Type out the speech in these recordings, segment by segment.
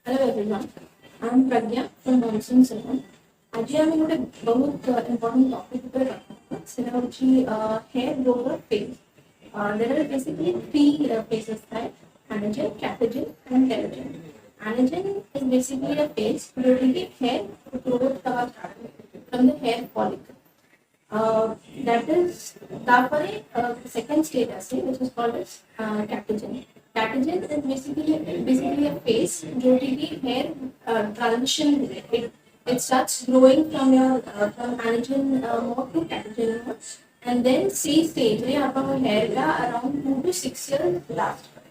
Hello everyone, I am Pragya from Monsoon Salon. आज हम गोटे बहुत important topic पर सेना होची hair growth और phase. There are basically three phases થાય anagen, catagen and telogen. Anagen is basically a phase where the hair growth starts from the hair follicle. That is तापरे second stage আছে which is called as catagen. Catagen is basically a phase जो कि hair transition it starts growing from your from anagen mode to catagen mode, and then C stage में आपका hair का around 2 to 6 years last करे.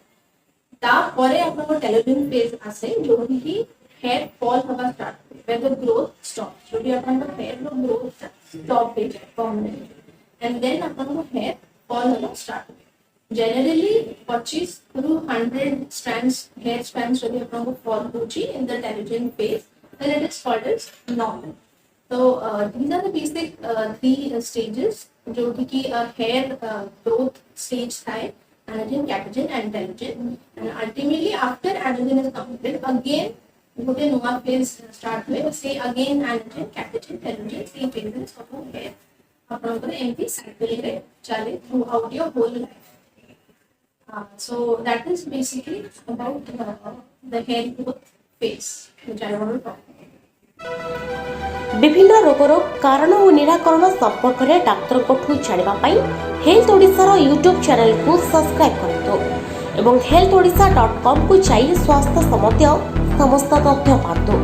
तापरे आपका telogen phase आसे जो कि hair fall होगा start करे where the growth stops. जो कि आपका hair लो growth stop हो जाए permanently, and then आपका hair fall होगा start करे. Generally 25 to 100 strands hair strands जो भी आपको fall होची in the telogen phase, then it is called as normal. So these are the basic three stages जो कि hair growth stage થાય anagen, catagen and telogen, and ultimately after anagen is completed again ଗୋଟେ ନୂଆ phase start ହୁଏ. say again anagen, catagen, telogen three phases of hair ଆପଣଙ୍କର ଏମିତି cycle ରେ ଚାଲେ throughout your whole life. So that is basically about the hair growth phase which I want to talk about. विभिन्न रोगर कारण और निराकरण संपर्क में डाक्तर जानापी हेल्थ ओडिशार यूट्यूब चैनल को सब्सक्राइब करूँ और healthOdisha.com को जाई स्वास्थ्य संबंधी समस्त तथ्य पातु।